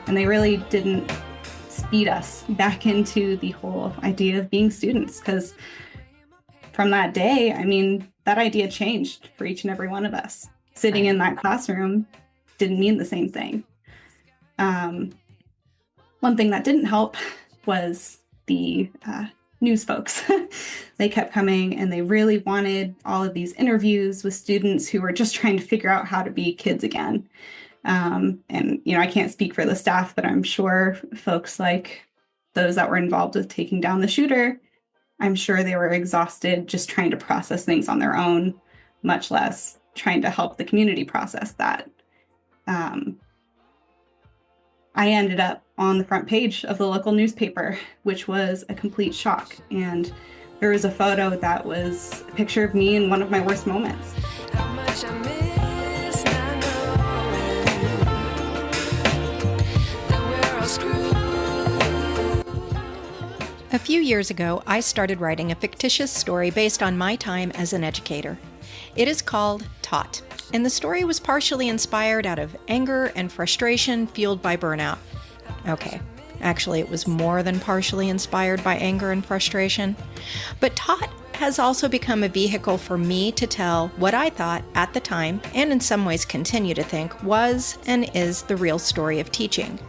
And they really didn't speed us back into the whole idea of being students, because from that day, I mean, that idea changed for each and every one of us. Sitting in that classroom didn't mean the same thing. One thing that didn't help was the news folks. They kept coming and they really wanted all of these interviews with students who were just trying to figure out how to be kids again. And, I can't speak for the staff, but I'm sure folks like those that were involved with taking down the shooter, I'm sure they were exhausted just trying to process things on their own, much less trying to help the community process that. I ended up on the front page of the local newspaper, which was a complete shock. And there was a photo that was a picture of me in one of my worst moments. How much I miss not knowing that we're all screwed. A few years ago, I started writing a fictitious story based on my time as an educator. It is called Taught, and the story was partially inspired out of anger and frustration fueled by burnout. Okay, actually it was more than partially inspired by anger and frustration. But Taught has also become a vehicle for me to tell what I thought at the time, and in some ways continue to think, was and is the real story of teaching.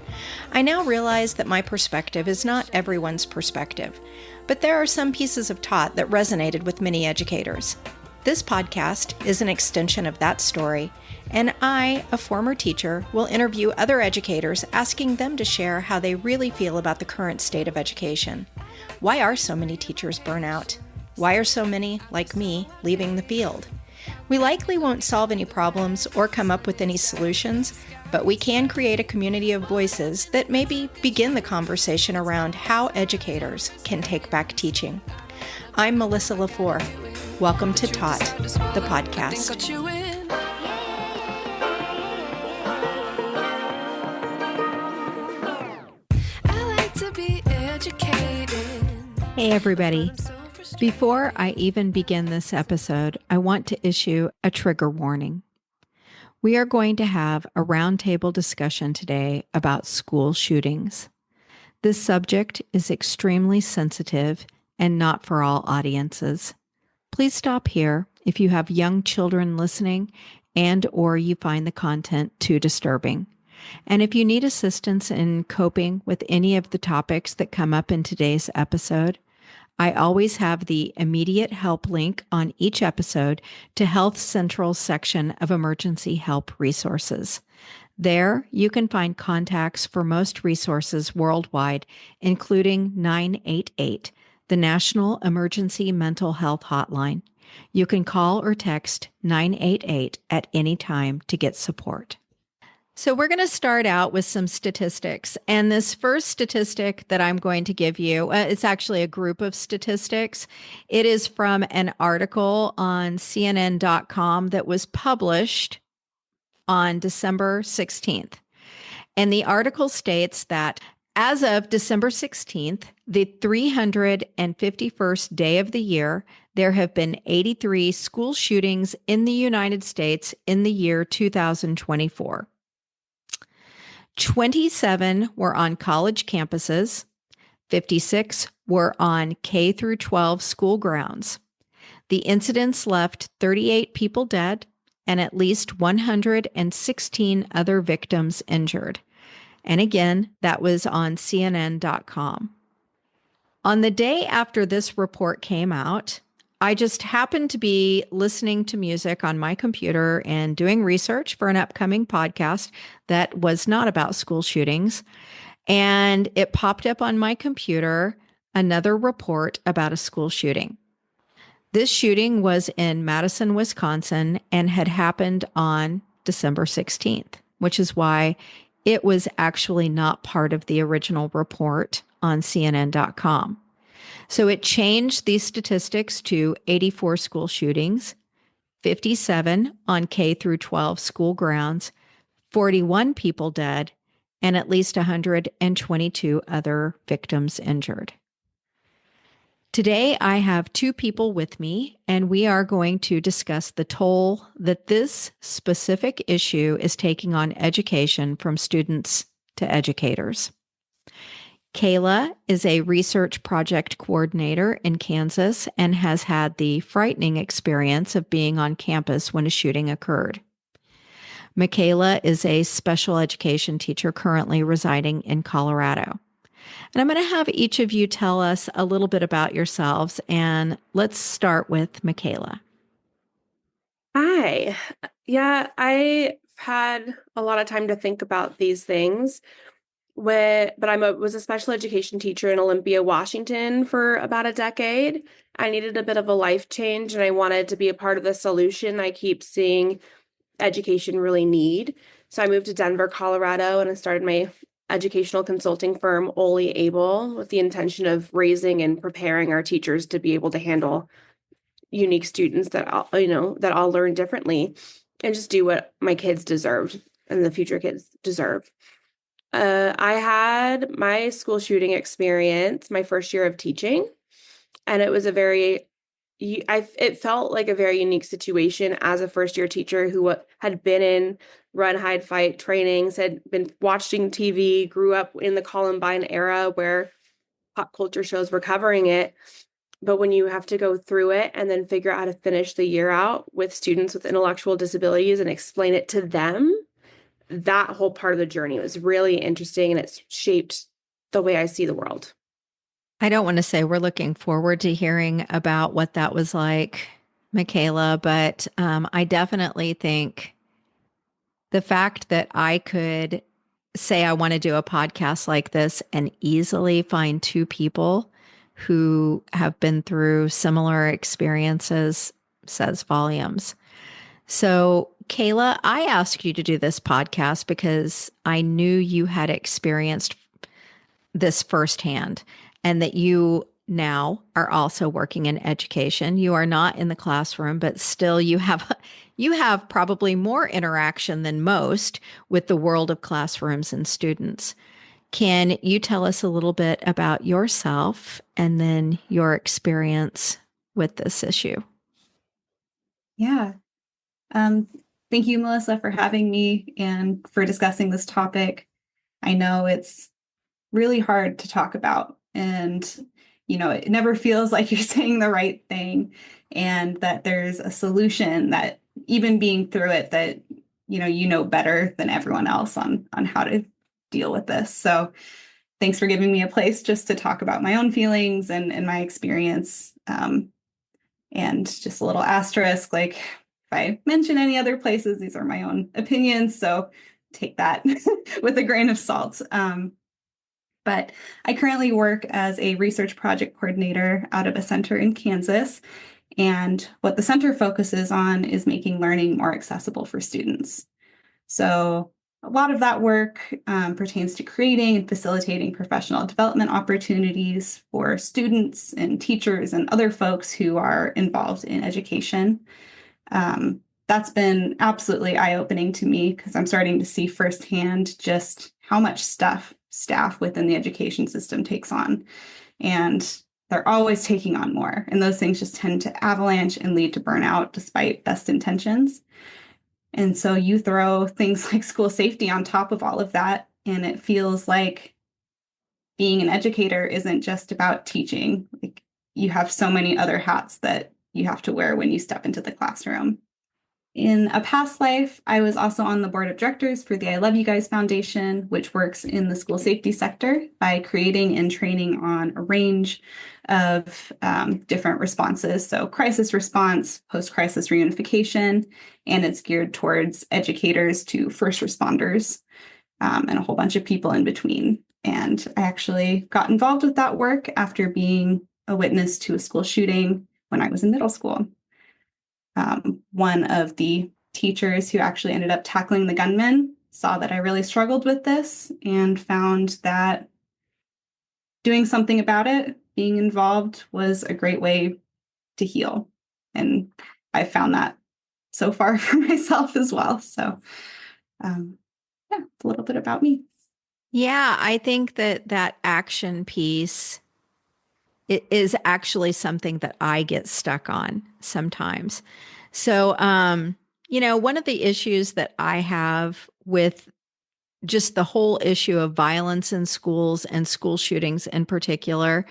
I now realize that my perspective is not everyone's perspective, but there are some pieces of Taught that resonated with many educators. This podcast is an extension of that story, and I, a former teacher, will interview other educators asking them to share how they really feel about the current state of education. Why are so many teachers burn out? Why are so many, like me, leaving the field? We likely won't solve any problems or come up with any solutions, but we can create a community of voices that maybe begin the conversation around how educators can take back teaching. I'm Melissa Lefort. Welcome to Taught, the podcast. Hey everybody. Before I even begin this episode, I want to issue a trigger warning. We are going to have a roundtable discussion today about school shootings. This subject is extremely sensitive and not for all audiences. Please stop here if you have young children listening and or you find the content too disturbing. And if you need assistance in coping with any of the topics that come up in today's episode, I always have the immediate help link on each episode to Health Central's section of emergency help resources. There, you can find contacts for most resources worldwide, including 988, the National Emergency Mental Health Hotline. You can call or text 988 at any time to get support. So we're going to start out with some statistics. And this first statistic that I'm going to give you, it's actually a group of statistics. It is from an article on CNN.com that was published on December 16th. And the article states that as of December 16th, the 351st day of the year, there have been 83 school shootings in the United States in the year 2024. 27 were on college campuses, 56 were on K through 12 school grounds. The incidents left 38 people dead and at least 116 other victims injured. And again, that was on CNN.com. On the day after this report came out, I just happened to be listening to music on my computer and doing research for an upcoming podcast that was not about school shootings. And it popped up on my computer, another report about a school shooting. This shooting was in Madison, Wisconsin, and had happened on December 16th, which is why it was actually not part of the original report on CNN.com. So it changed these statistics to 84 school shootings, 57 on K through 12 school grounds, 41 people dead, and at least 122 other victims injured. Today, I have two people with me, and we are going to discuss the toll that this specific issue is taking on education from students to educators. Kaela is a research project coordinator in Kansas and has had the frightening experience of being on campus when a shooting occurred. Michela is a special education teacher currently residing in Colorado. And I'm going to have each of you tell us a little bit about yourselves, and let's start with Michela. Hi. Yeah, I had a lot of time to think about these things. But was a special education teacher in Olympia, Washington for about a decade. I needed a bit of a life change and I wanted to be a part of the solution I keep seeing education really need. So I moved to Denver, Colorado, and I started my educational consulting firm, Oli Able, with the intention of raising and preparing our teachers to be able to handle unique students that all learn differently and just do what my kids deserved and the future kids deserve. I had my school shooting experience my first year of teaching, and it was it felt like a very unique situation as a first year teacher who had been in run, hide, fight trainings, had been watching TV, grew up in the Columbine era where pop culture shows were covering it. But when you have to go through it and then figure out how to finish the year out with students with intellectual disabilities and explain it to them, that whole part of the journey was really interesting and it's shaped the way I see the world. I don't want to say we're looking forward to hearing about what that was like, Michela, but I definitely think the fact that I could say I want to do a podcast like this and easily find two people who have been through similar experiences says volumes. So, Kaela, I asked you to do this podcast because I knew you had experienced this firsthand and that you now are also working in education. You are not in the classroom, but still you have probably more interaction than most with the world of classrooms and students. Can you tell us a little bit about yourself and then your experience with this issue? Yeah. Um, Thank you, Melissa, for having me and for discussing this topic. I know it's really hard to talk about, and it never feels like you're saying the right thing, and that there's a solution that even being through it, that better than everyone else on how to deal with this. So thanks for giving me a place just to talk about my own feelings and my experience. And just a little asterisk, like if I mention any other places, these are my own opinions. So take that with a grain of salt. But I currently work as a research project coordinator out of a center in Kansas. And what the center focuses on is making learning more accessible for students. So a lot of that work pertains to creating and facilitating professional development opportunities for students and teachers and other folks who are involved in education. That's been absolutely eye-opening to me because I'm starting to see firsthand just how much stuff staff within the education system takes on. And they're always taking on more. And those things just tend to avalanche and lead to burnout despite best intentions. And so you throw things like school safety on top of all of that, and it feels like being an educator isn't just about teaching. Like, you have so many other hats that you have to wear when you step into the classroom. In a past life, I was also on the board of directors for the I Love You Guys Foundation, which works in the school safety sector by creating and training on a range of different responses. So crisis response, post-crisis reunification, and it's geared towards educators to first responders and a whole bunch of people in between. And I actually got involved with that work after being a witness to a school shooting when I was in middle school. One of the teachers who actually ended up tackling the gunman saw that I really struggled with this and found that doing something about it, being involved, was a great way to heal. And I found that so far for myself as well. So, yeah, it's a little bit about me. Yeah, I think that action piece is actually something that I get stuck on sometimes. So, one of the issues that I have with just the whole issue of violence in schools and school shootings in particular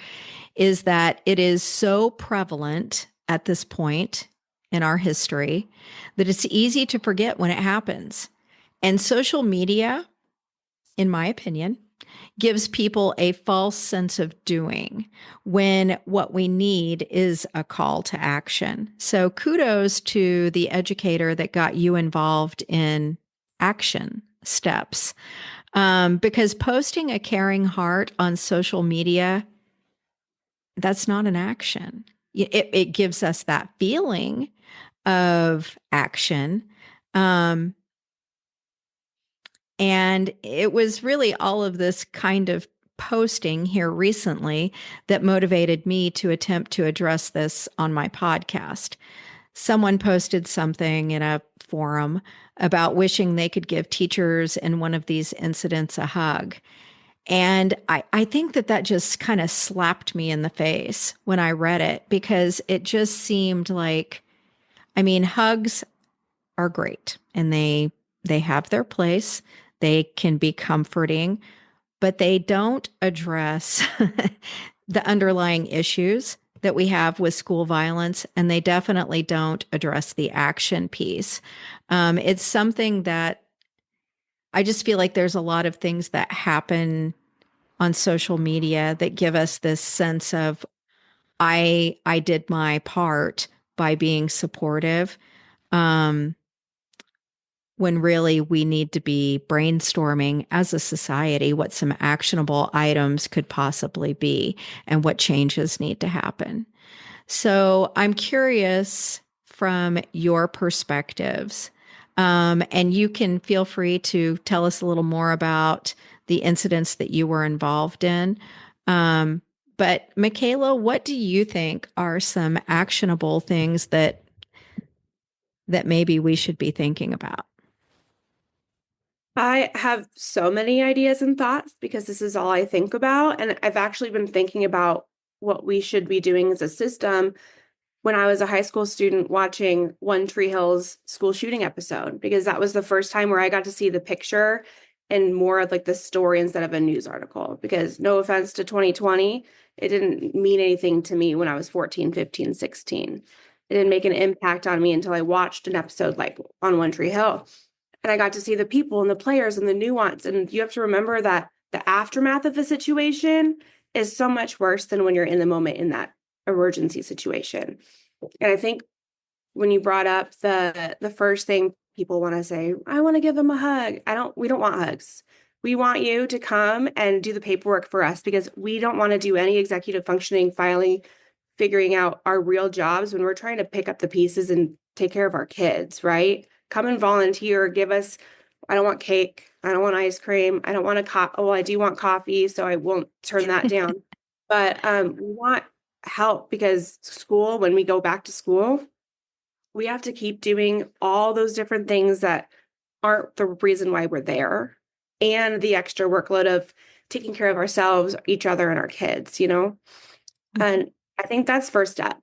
is that it is so prevalent at this point in our history that it's easy to forget when it happens. And social media, in my opinion, gives people a false sense of doing when what we need is a call to action. So kudos to the educator that got you involved in action steps. Because posting a caring heart on social media, that's not an action. It gives us that feeling of action. And it was really all of this kind of posting here recently that motivated me to attempt to address this on my podcast. Someone posted something in a forum about wishing they could give teachers in one of these incidents a hug. And I think that just kind of slapped me in the face when I read it, because it just seemed like, I mean, hugs are great and they have their place. They can be comforting, but they don't address the underlying issues that we have with school violence, and they definitely don't address the action piece. It's something that I just feel like there's a lot of things that happen on social media that give us this sense of I did my part by being supportive. Um, when really we need to be brainstorming as a society what some actionable items could possibly be and what changes need to happen. So I'm curious from your perspectives, and you can feel free to tell us a little more about the incidents that you were involved in. But Michela, what do you think are some actionable things that maybe we should be thinking about? I have so many ideas and thoughts because this is all I think about. And I've actually been thinking about what we should be doing as a system when I was a high school student watching One Tree Hill's school shooting episode, because that was the first time where I got to see the picture and more of like the story instead of a news article. Because no offense to 2020, it didn't mean anything to me when I was 14, 15, 16. It didn't make an impact on me until I watched an episode like on One Tree Hill. And I got to see the people and the players and the nuance. And you have to remember that the aftermath of the situation is so much worse than when you're in the moment in that emergency situation. And I think when you brought up the first thing people want to say, I want to give them a hug. We don't want hugs. We want you to come and do the paperwork for us, because we don't want to do any executive functioning, filing, figuring out our real jobs when we're trying to pick up the pieces and take care of our kids, right? Come and volunteer, give us, I don't want cake, I don't want ice cream, I don't want I do want coffee, so I won't turn that down. But we want help, because school, when we go back to school, we have to keep doing all those different things that aren't the reason why we're there, and the extra workload of taking care of ourselves, each other, and our kids, And I think that's first step.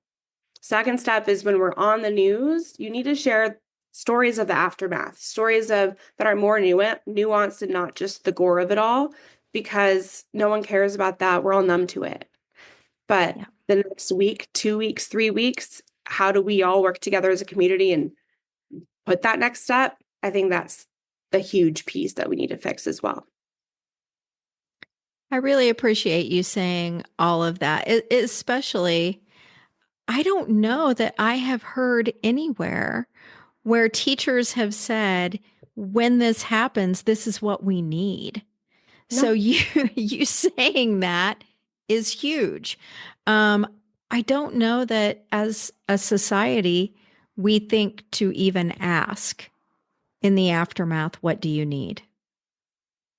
Second step is when we're on the news, you need to share stories of the aftermath, stories that are more nuanced and not just the gore of it all, because no one cares about that. We're all numb to it. But the next week, 2 weeks, 3 weeks, how do we all work together as a community and put that next step? I think that's the huge piece that we need to fix as well. I really appreciate you saying all of that, especially, I don't know that I have heard anywhere where teachers have said, when this happens, this is what we need. No. So you saying that is huge. I don't know that as a society we think to even ask in the aftermath, what do you need?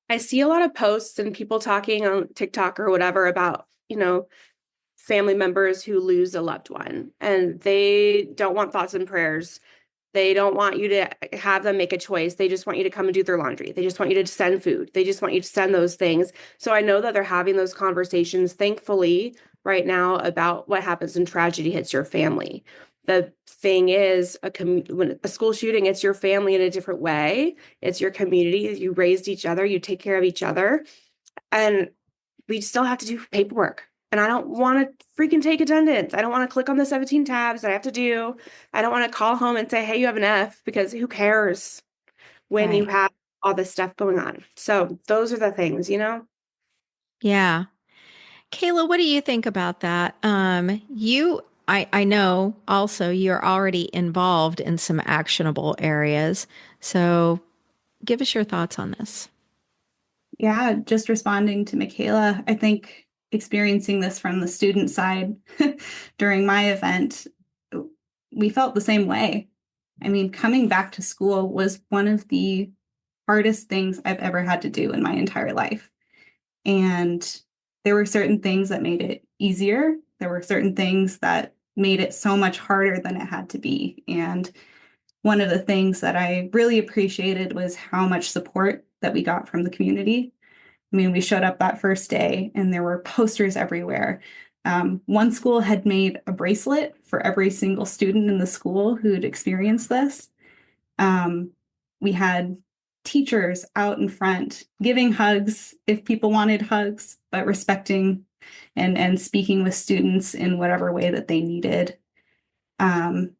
I see a lot of posts and people talking on TikTok or whatever about, family members who lose a loved one, and they don't want thoughts and prayers. They don't want you to have them make a choice. They just want you to come and do their laundry. They just want you to send food. They just want you to send those things. So I know that they're having those conversations, thankfully, right now about what happens when tragedy hits your family. the thing is, when a school shooting, it's your family in a different way. It's your community. You raised each other. You take care of each other. And we still have to do paperwork. And I don't want to freaking take attendance. I don't want to click on the 17 tabs that I have to do. I don't want to call home and say, hey, you have an F, because who cares when you Right. have all this stuff going on? So those are the things, you know? Yeah. Kayla, what do you think about that? I know also you're already involved in some actionable areas. So give us your thoughts on this. Yeah, just responding to Michaela, I think experiencing this from the student side during my event, we felt the same way. I mean, coming back to school was one of the hardest things I've ever had to do in my entire life. And there were certain things that made it easier. There were certain things that made it so much harder than it had to be. And one of the things that I really appreciated was how much support that we got from the community. I mean, we showed up that first day and there were posters everywhere. One school had made a bracelet for every single student in the school who'd experienced this. Um, we had teachers out in front giving hugs if people wanted hugs, but respecting and speaking with students in whatever way that they needed. Um,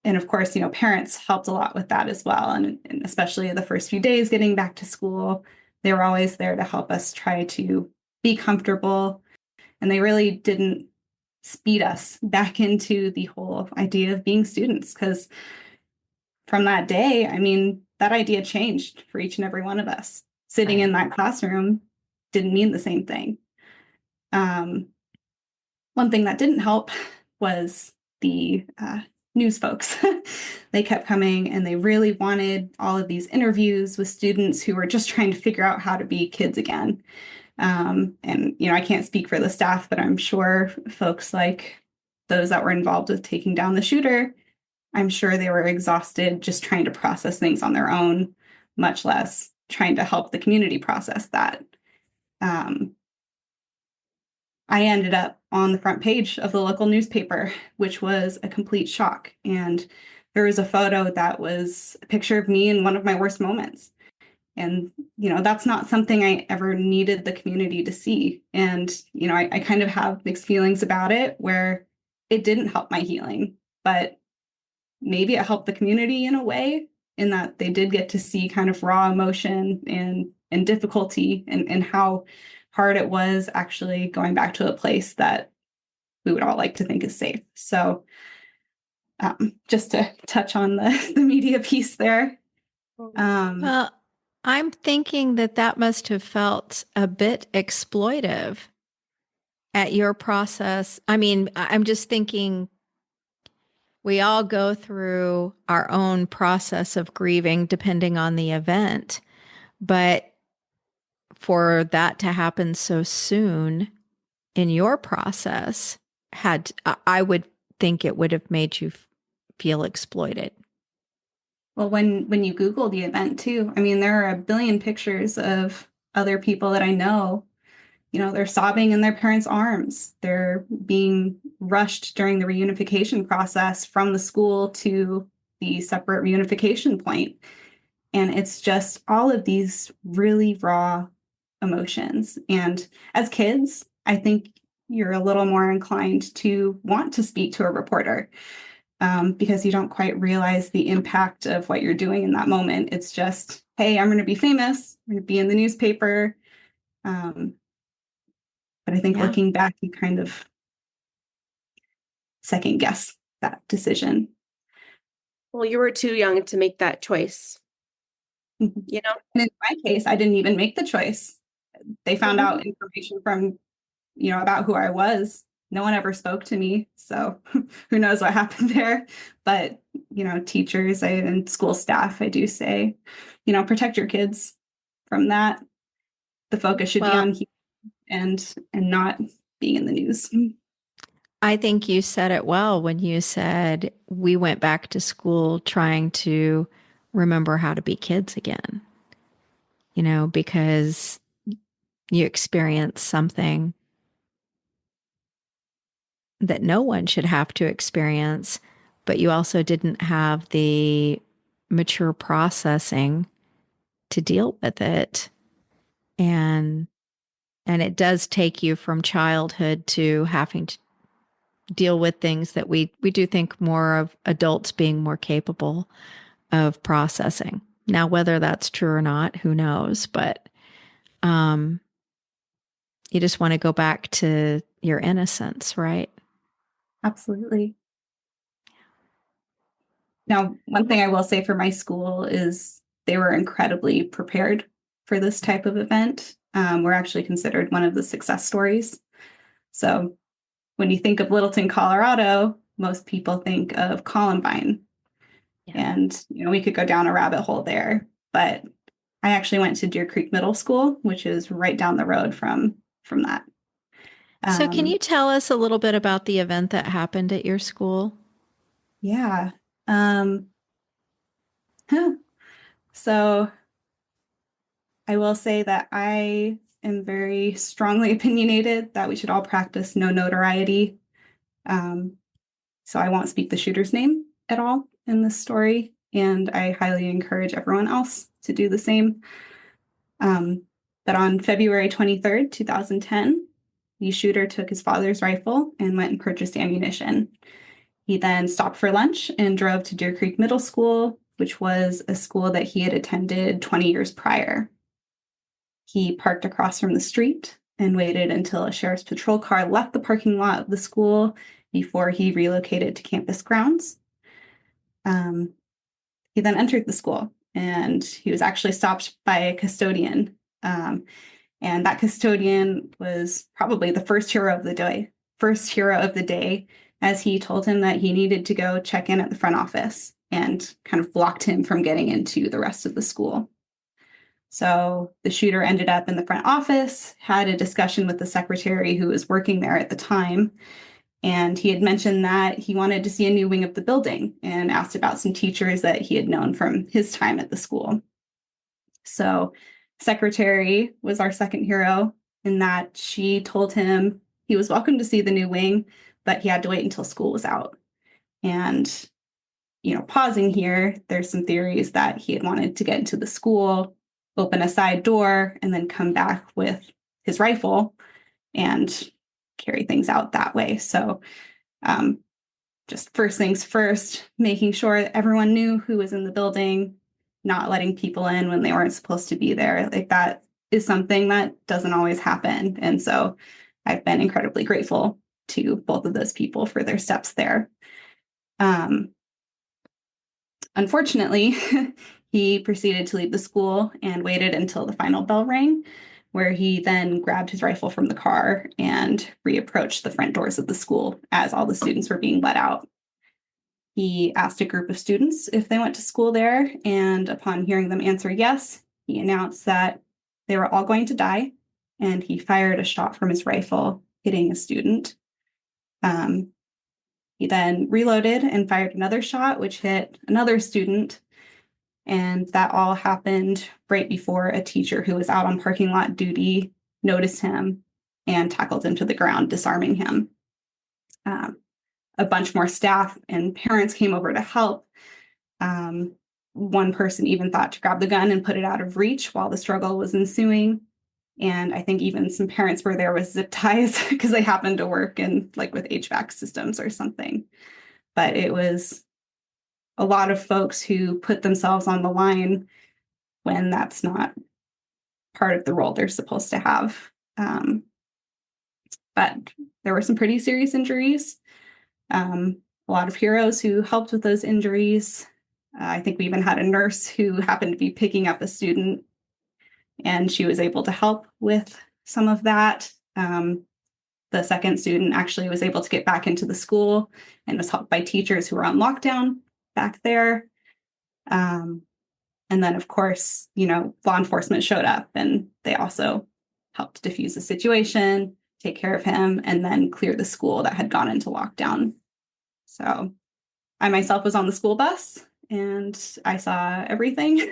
and of course, parents helped a lot with that as well. And especially the first few days getting back to school, they were always there to help us try to be comfortable. And they really didn't speed us back into the whole idea of being students, because from that day, I mean, that idea changed for each and every one of us. Sitting in that classroom didn't mean the same thing. Um, One thing that didn't help was the news folks. They kept coming and they really wanted all of these interviews with students who were just trying to figure out how to be kids again. And, I can't speak for the staff, but I'm sure folks like those that were involved with taking down the shooter, I'm sure they were exhausted just trying to process things on their own, much less trying to help the community process that. Um, I ended up on the front page of the local newspaper, which was a complete shock. And there was a photo that was a picture of me in one of my worst moments. And, that's not something I ever needed the community to see. And, I kind of have mixed feelings about it, where it didn't help my healing, but maybe it helped the community in a way, in that they did get to see kind of raw emotion and difficulty, and how hard it was actually going back to a place that we would all like to think is safe. So just to touch on the media piece there. Well, I'm thinking that must have felt a bit exploitive at your process. I mean, I'm just thinking we all go through our own process of grieving depending on the event, but for that to happen so soon in your process I would think it would have made you feel exploited. Well, when you Google the event too, I mean, there are a billion pictures of other people that I know. They're sobbing in their parents' arms. They're being rushed during the reunification process from the school to the separate reunification point. And it's just all of these really raw emotions. And as kids, I think you're a little more inclined to want to speak to a reporter, because you don't quite realize the impact of what you're doing in that moment. It's just, hey, I'm going to be famous, I'm going to be in the newspaper. Um, but I think Yeah. looking back, you kind of second guess that decision. Well, you were too young to make that choice, Mhm. you know? And in my case, I didn't even make the choice. They found out information from, about who I was. No one ever spoke to me. So who knows what happened there. But, teachers and school staff, I do say, protect your kids from that. The focus should be Well, on healing and not being in the news. I think you said it well when you said we went back to school trying to remember how to be kids again, because you experienced something that no one should have to experience, but you also didn't have the mature processing to deal with it. And it does take you from childhood to having to deal with things that we do think more of adults being more capable of processing. Now, whether that's true or not, who knows? But um, you just want to go back to your innocence, right? Absolutely. Now, one thing I will say for my school is they were incredibly prepared for this type of event. We're actually considered one of the success stories. So when you think of Littleton, Colorado, most people think of Columbine. Yeah. And, we could go down a rabbit hole there. But I actually went to Deer Creek Middle School, which is right down the road from that. So, can you tell us a little bit about the event that happened at your school? Yeah. Um, so I will say that I am very strongly opinionated that we should all practice no notoriety. Um, so I won't speak the shooter's name at all in this story, and I highly encourage everyone else to do the same. Um, but on February 23rd, 2010, the shooter took his father's rifle and went and purchased ammunition. He then stopped for lunch and drove to Deer Creek Middle School, which was a school that he had attended 20 years prior. He parked across from the street and waited until a sheriff's patrol car left the parking lot of the school before he relocated to campus grounds. Um, he then entered the school and he was actually stopped by a custodian. And that custodian was probably the first hero of the day, as he told him that he needed to go check in at the front office and kind of blocked him from getting into the rest of the school. So the shooter ended up in the front office, had a discussion with the secretary who was working there at the time, and he had mentioned that he wanted to see a new wing of the building and asked about some teachers that he had known from his time at the school. So secretary was our second hero in that she told him he was welcome to see the new wing, but he had to wait until school was out. And, pausing here, there's some theories that he had wanted to get into the school, open a side door, and then come back with his rifle and carry things out that way. So just first things first, making sure that everyone knew who was in the building, not letting people in when they weren't supposed to be there. Like that is something that doesn't always happen. And so I've been incredibly grateful to both of those people for their steps there. Unfortunately, he proceeded to leave the school and waited until the final bell rang, where he then grabbed his rifle from the car and reapproached the front doors of the school as all the students were being let out. He asked a group of students if they went to school there, and upon hearing them answer yes, he announced that they were all going to die, and he fired a shot from his rifle, hitting a student. He then reloaded and fired another shot, which hit another student. And that all happened right before a teacher who was out on parking lot duty noticed him and tackled him to the ground, disarming him. A bunch more staff and parents came over to help. One person even thought to grab the gun and put it out of reach while the struggle was ensuing. And I think even some parents were there with zip ties because they happened to work in with HVAC systems or something. But it was a lot of folks who put themselves on the line when that's not part of the role they're supposed to have. But there were some pretty serious injuries. A lot of heroes who helped with those injuries. I think we even had a nurse who happened to be picking up a student, and she was able to help with some of that. The second student actually was able to get back into the school and was helped by teachers who were on lockdown back there. And then, of course, law enforcement showed up and they also helped diffuse the situation, take care of him, and then clear the school that had gone into lockdown. So I myself was on the school bus and I saw everything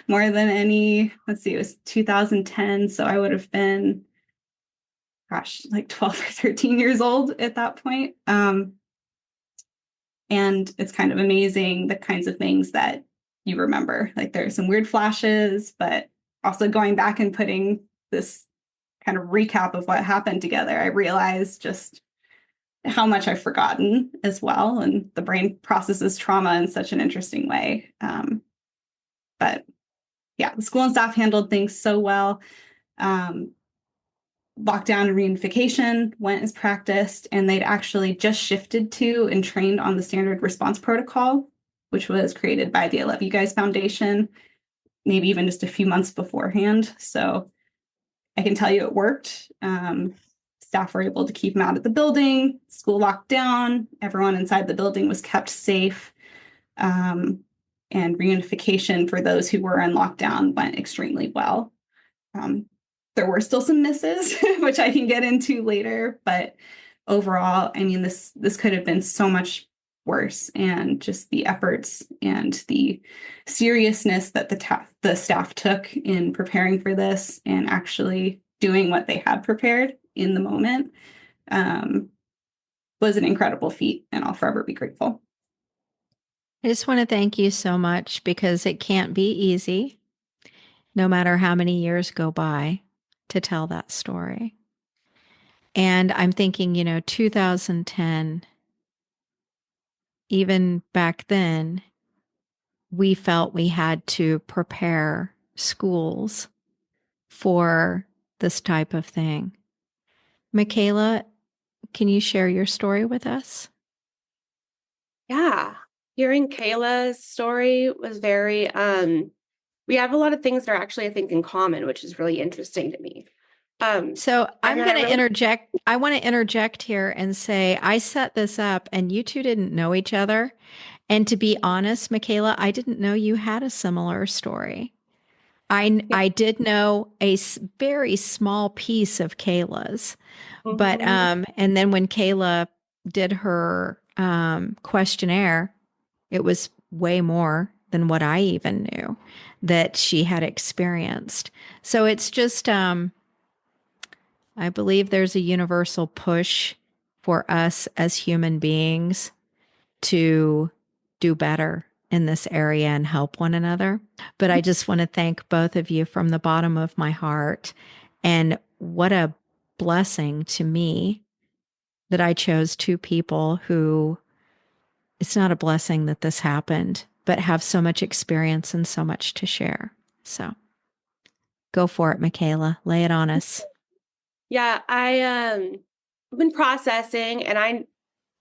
more than any, it was 2010. So I would have been, gosh, like 12 or 13 years old at that point. And it's kind of amazing the kinds of things that you remember. Like there's some weird flashes, but also going back and putting this kind of recap of what happened together, I realized just how much I've forgotten as well. And the brain processes trauma in such an interesting way. But yeah, the school and staff handled things so well. Lockdown and reunification went as practiced, and they'd actually just shifted to and trained on the standard response protocol, which was created by the I Love You Guys Foundation, maybe even just a few months beforehand. So I can tell you it worked. Staff were able to keep them out of the building, school locked down, everyone inside the building was kept safe. And reunification for those who were in lockdown went extremely well. There were still some misses, which I can get into later, but overall, I mean, this could have been so much worse, and just the efforts and the seriousness that the staff took in preparing for this and actually doing what they had prepared in the moment was an incredible feat, and I'll forever be grateful. I just want to thank you so much, because it can't be easy, no matter how many years go by, to tell that story. And I'm thinking, 2010, even back then, we felt we had to prepare schools for this type of thing. Michela, can you share your story with us? Yeah. Hearing Kayla's story was very, we have a lot of things that are actually, I think, in common, which is really interesting to me. So I'm and going I to really- interject. I want to interject here and say I set this up and you two didn't know each other. And to be honest, Michela, I didn't know you had a similar story. I did know a very small piece of Kayla's, but Mhm. and then when Kayla did her questionnaire, it was way more than what I even knew that she had experienced. So it's just I believe there's a universal push for us as human beings to do better in this area and help one another. But I just want to thank both of you from the bottom of my heart. And what a blessing to me that I chose two people who, it's not a blessing that this happened, but have so much experience and so much to share. So go for it, Michela. Lay it on us. Yeah, I've been processing, and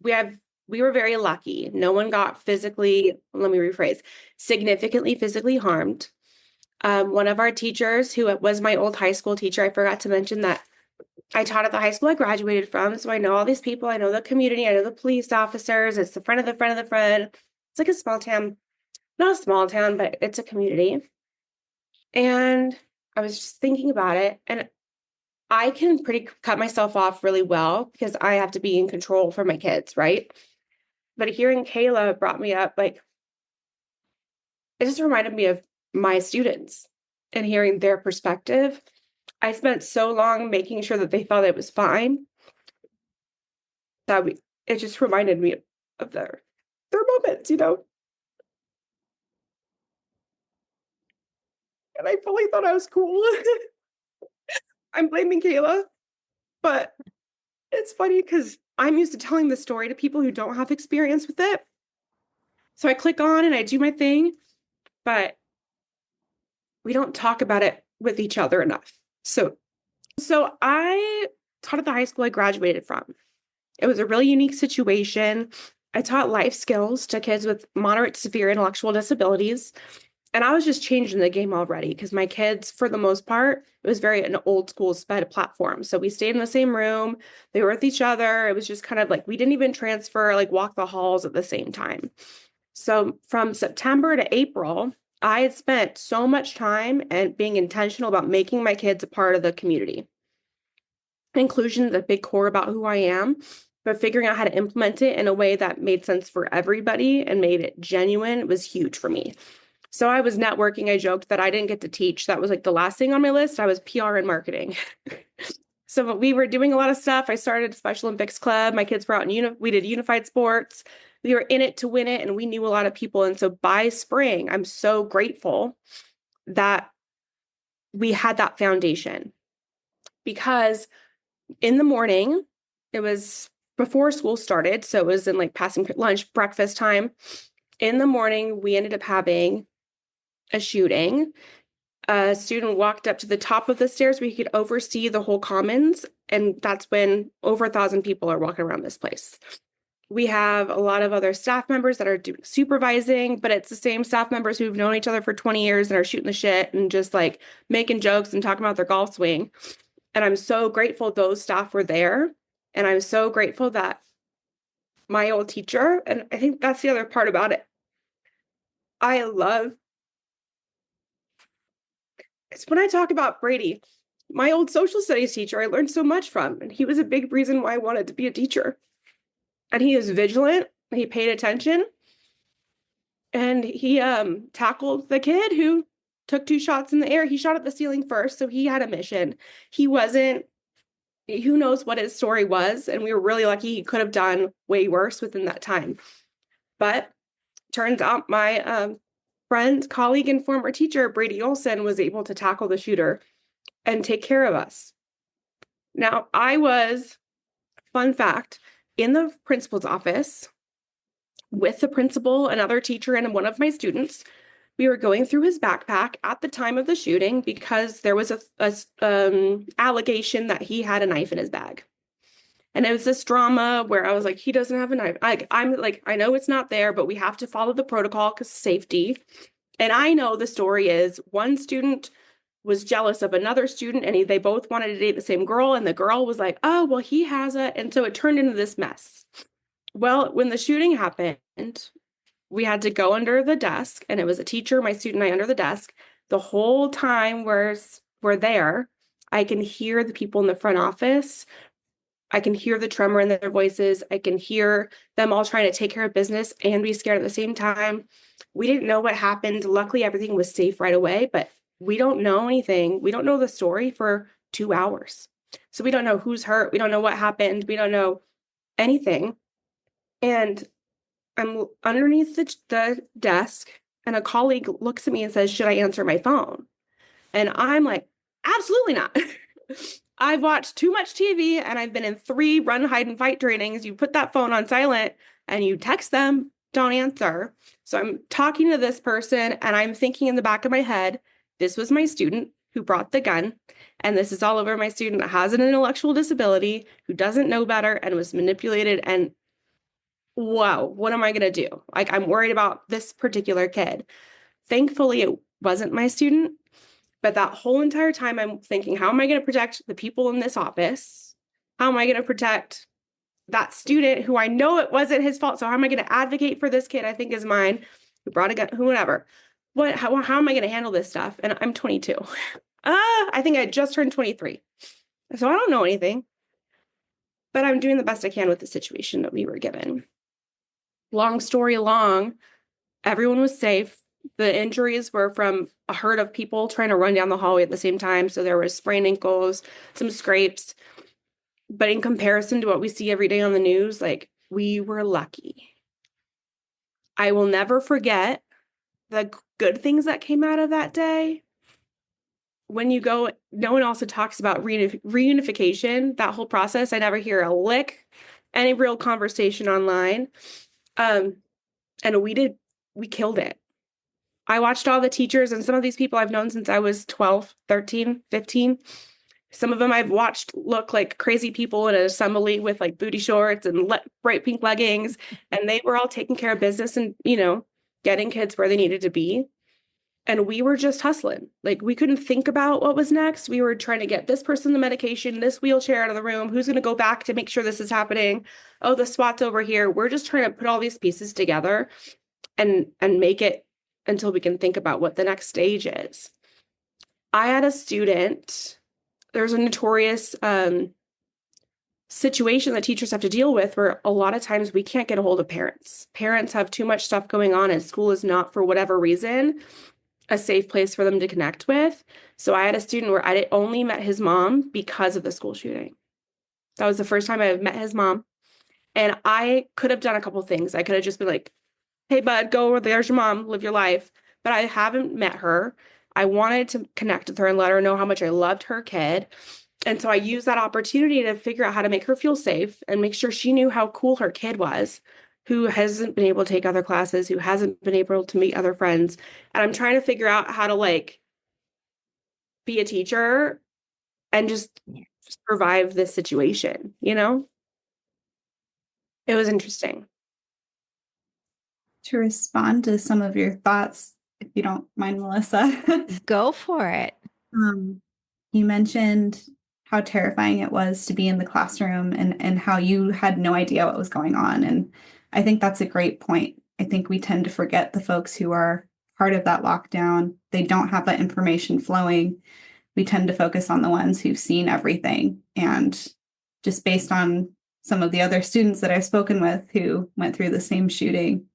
we were very lucky. No one got physically, let me rephrase, significantly physically harmed. One of our teachers, who was my old high school teacher, I forgot to mention that I taught at the high school I graduated from, so I know all these people. I know the community. I know the police officers. It's the friend of the friend of the friend. It's like a small town, not a small town, but it's a community. And I was just thinking about it, and I can pretty cut myself off really well because I have to be in control for my kids, right? But hearing Kayla brought me up, like, it just reminded me of my students and hearing their perspective. I spent so long making sure that they thought it was fine that it just reminded me of their moments, And I fully thought I was cool. I'm blaming Kayla, but it's funny because I'm used to telling the story to people who don't have experience with it. So I click on and I do my thing, but we don't talk about it with each other enough. So I taught at the high school I graduated from. It was a really unique situation. I taught life skills to kids with moderate to severe intellectual disabilities. And I was just changing the game already because my kids, for the most part, it was very an old school sped platform. So we stayed in the same room. They were with each other. It was just kind of like we didn't even transfer, like walk the halls at the same time. So from September to April, I had spent so much time and being intentional about making my kids a part of the community. Inclusion is a big core about who I am, but figuring out how to implement it in a way that made sense for everybody and made it genuine was huge for me. So I was networking. I joked that I didn't get to teach. That was like the last thing on my list. I was PR and marketing. So we were doing a lot of stuff. I started a Special Olympics club. My kids were out in we did unified sports. We were in it to win it, and we knew a lot of people. And so by spring, I'm so grateful that we had that foundation, because in the morning, it was before school started. So it was in like passing lunch, breakfast time. In the morning, we ended up having a shooting. A student walked up to the top of the stairs where he could oversee the whole commons. And that's when over 1,000 people are walking around this place. We have a lot of other staff members that are supervising, but it's the same staff members who've known each other for 20 years and are shooting the shit and just like making jokes and talking about their golf swing. And I'm so grateful those staff were there. And I'm so grateful that my old teacher, and I think that's the other part about it, I love, it's when I talk about Brady, my old social studies teacher, I learned so much from, and he was a big reason why I wanted to be a teacher. And he is vigilant, he paid attention, and he tackled the kid who took 2 shots in the air. He shot at the ceiling first, so he had a mission. He wasn't, who knows what his story was, and we were really lucky. He could have done way worse within that time. But turns out my friend, colleague, and former teacher, Brady Olson, was able to tackle the shooter and take care of us. Now, I was, fun fact, in the principal's office with the principal, another teacher, and one of my students. We were going through his backpack at the time of the shooting because there was a allegation that he had a knife in his bag. And it was this drama where I was like, he doesn't have a knife. I'm like, I know it's not there, but we have to follow the protocol because safety. And I know the story is one student was jealous of another student, and they both wanted to date the same girl. And the girl was like, oh, well, he has it. And so it turned into this mess. Well, when the shooting happened, we had to go under the desk, and it was a teacher, my student, and I under the desk. The whole time we're there, I can hear the people in the front office. I can hear the tremor in their voices. I can hear them all trying to take care of business and be scared at the same time. We didn't know what happened. Luckily, everything was safe right away, but we don't know anything. We don't know the story for 2 hours. So we don't know who's hurt. We don't know what happened. We don't know anything. And I'm underneath the desk, and a colleague looks at me and says, should I answer my phone? And I'm like, absolutely not. I've watched too much TV, and I've been in 3 run, hide, and fight trainings. You put that phone on silent and you text them, don't answer. So I'm talking to this person, and I'm thinking in the back of my head, this was my student who brought the gun, and this is all over my student that has an intellectual disability, who doesn't know better and was manipulated. And whoa, what am I going to do? Like, I'm worried about this particular kid. Thankfully, it wasn't my student. But that whole entire time, I'm thinking, how am I going to protect the people in this office? How am I going to protect that student who I know it wasn't his fault? So how am I going to advocate for this kid I think is mine, who brought a gun, whoever? How am I going to handle this stuff? And I'm 22. I think I just turned 23. So I don't know anything. But I'm doing the best I can with the situation that we were given. Long story long, everyone was safe. The injuries were from a herd of people trying to run down the hallway at the same time. So there were sprained ankles, some scrapes. But in comparison to what we see every day on the news, like, we were lucky. I will never forget the good things that came out of that day. When you go, no one also talks about reunification, that whole process. I never hear a lick, any real conversation online. And we killed it. I watched all the teachers, and some of these people I've known since I was 12, 13, 15. Some of them I've watched look like crazy people in an assembly with like booty shorts and bright pink leggings. And they were all taking care of business and, getting kids where they needed to be. And we were just hustling. Like, we couldn't think about what was next. We were trying to get this person the medication, this wheelchair out of the room. Who's going to go back to make sure this is happening? Oh, the SWAT's over here. We're just trying to put all these pieces together and make it until we can think about what the next stage is. I had a student, there's a notorious situation that teachers have to deal with where a lot of times we can't get a hold of parents. Parents have too much stuff going on and school is not for whatever reason. a safe place for them to connect with. So I had a student where I only met his mom because of the school shooting. That was the first time I met his mom. And I could have done a couple things. I could have just been like, hey, bud, go over there's your mom, live your life. But I haven't met her. I wanted to connect with her and let her know how much I loved her kid. And so I used that opportunity to figure out how to make her feel safe and make sure she knew how cool her kid was, who hasn't been able to take other classes, who hasn't been able to meet other friends. And I'm trying to figure out how to like be a teacher and just survive this situation, you know? It was interesting. To respond to some of your thoughts, if you don't mind, Melissa. Go for it. um, you mentioned how terrifying it was to be in the classroom and how you had no idea what was going on. And I think that's a great point. I think we tend to forget the folks who are part of that lockdown. They don't have that information flowing. We tend to focus on the ones who've seen everything. And just based on some of the other students that I've spoken with who went through the same shooting,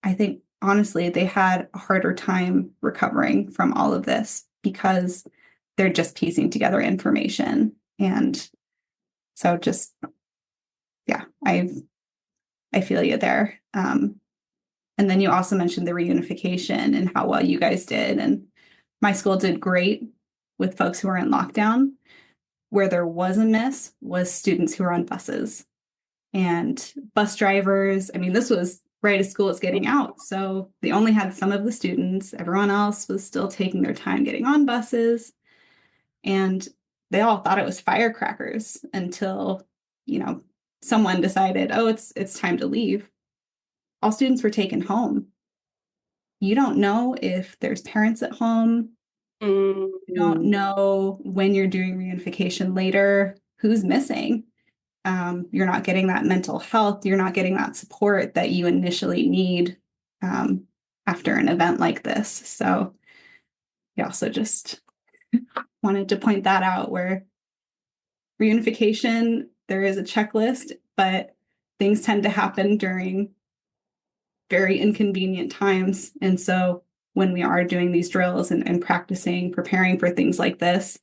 I think honestly, they had a harder time recovering from all of this because they're just piecing together information. And so just, yeah, I feel you there. And then you also mentioned the reunification and how well you guys did. And my school did great with folks who were in lockdown. Where there was a miss was students who were on buses and bus drivers. I mean, this was right as school was getting out. So they only had some of the students. Everyone else was still taking their time getting on buses. And they all thought it was firecrackers until, someone decided, oh, it's time to leave. All students were taken home. You don't know if there's parents at home. You don't know when you're doing reunification later who's missing. You're not getting that mental health. You're not getting that support that you initially need after an event like this. So we also just wanted to point that out where reunification, there is a checklist, but things tend to happen during very inconvenient times. And so when we are doing these drills and practicing, preparing for things like this,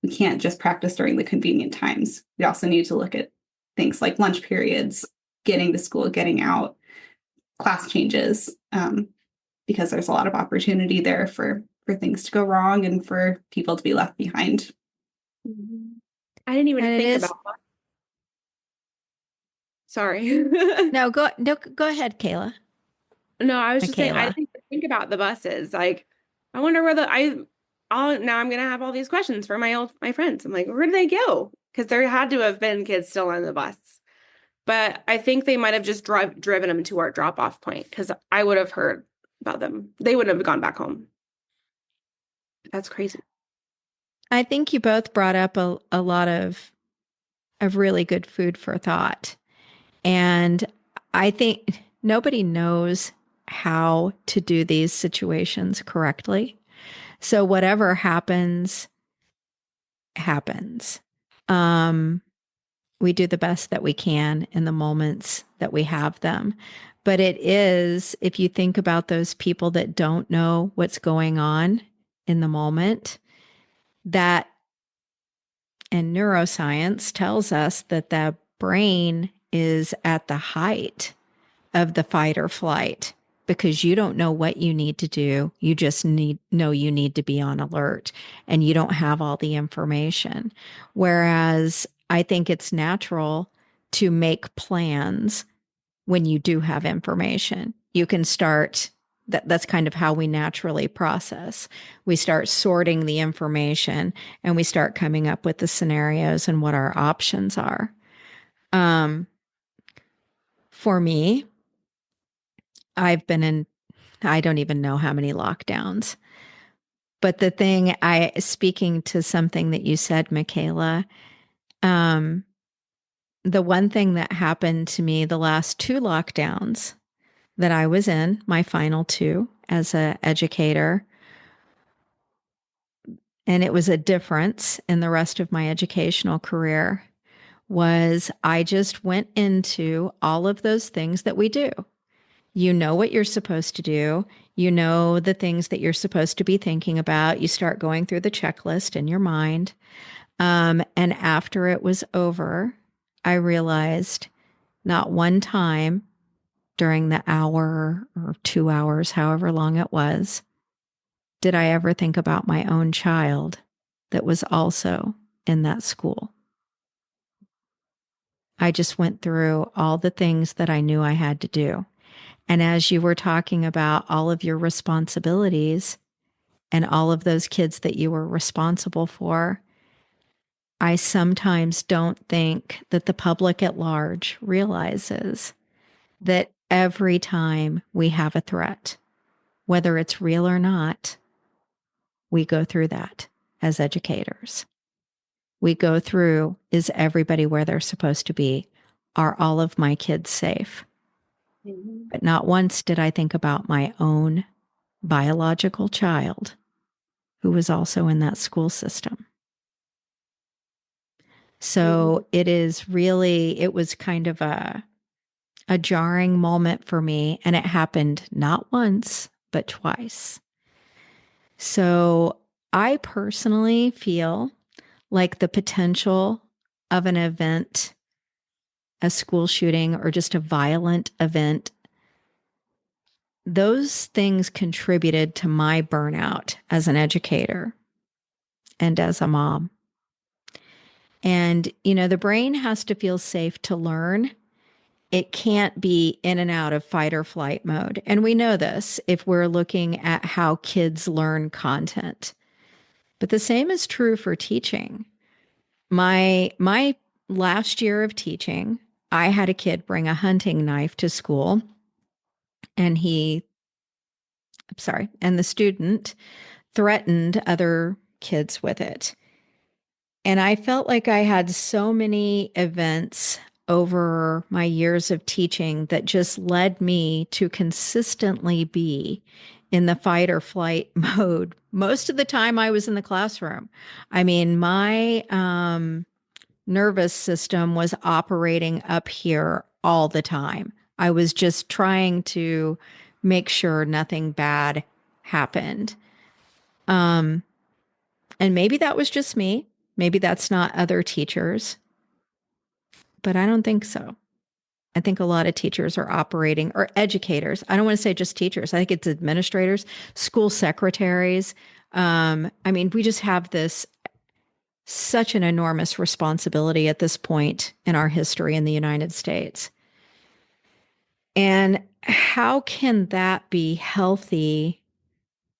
we can't just practice during the convenient times. We also need to look at things like lunch periods, getting to school, getting out, class changes, because there's a lot of opportunity there for things to go wrong and for people to be left behind. I didn't even And it think is- about that. Sorry. No, go ahead, Kaela. No, I was just saying I Michela. didn't even think about the buses. Like, I wonder where now I'm gonna have all these questions for my friends. I'm like, where do they go? Because there had to have been kids still on the bus. But I think they might have just driven them to our drop-off point because I would have heard about them. They wouldn't have gone back home. That's crazy. I think you both brought up a lot of really good food for thought. And I think nobody knows how to do these situations correctly. So whatever happens, happens. We do the best that we can in the moments that we have them. But it is, if you think about those people that don't know what's going on in the moment, that, and neuroscience tells us that the brain is at the height of the fight or flight because you don't know what you need to do. You just know you need to be on alert and you don't have all the information. Whereas I think it's natural to make plans when you do have information. You can start that's kind of how we naturally process. We start sorting the information and we start coming up with the scenarios and what our options are. For me, I've been in, I don't even know how many lockdowns. But speaking to something that you said, Michela, the one thing that happened to me the last two lockdowns that I was in, my final two as an educator, and it was a difference in the rest of my educational career, was I just went into all of those things that we do. You know what you're supposed to do. You know the things that you're supposed to be thinking about. You start going through the checklist in your mind. And after it was over, I realized not one time during the hour or 2 hours, however long it was, did I ever think about my own child that was also in that school. I just went through all the things that I knew I had to do. And as you were talking about all of your responsibilities and all of those kids that you were responsible for, I sometimes don't think that the public at large realizes that every time we have a threat, whether it's real or not, we go through that as educators. We go through, is everybody where they're supposed to be? Are all of my kids safe? Mhm. But not once did I think about my own biological child who was also in that school system. So it is really, it was kind of a jarring moment for me. And it happened not once, but twice. So I personally feel like the potential of an event, a school shooting, or just a violent event, those things contributed to my burnout as an educator and as a mom. And, you know, the brain has to feel safe to learn. It can't be in and out of fight or flight mode. And we know this if we're looking at how kids learn content. But the same is true for teaching. My last year of teaching, I had a kid bring a hunting knife to school, and the student threatened other kids with it. And I felt like I had so many events over my years of teaching that just led me to consistently be in the fight or flight mode. Most of the time I was in the classroom. I mean, my nervous system was operating up here all the time. I was just trying to make sure nothing bad happened. Um, and maybe that was just me. Maybe that's not other teachers, but I don't think so. I think a lot of teachers are operating, or educators. I don't want to say just teachers. I think it's administrators, school secretaries. I mean, we just have this such an enormous responsibility at this point in our history in the United States. And how can that be healthy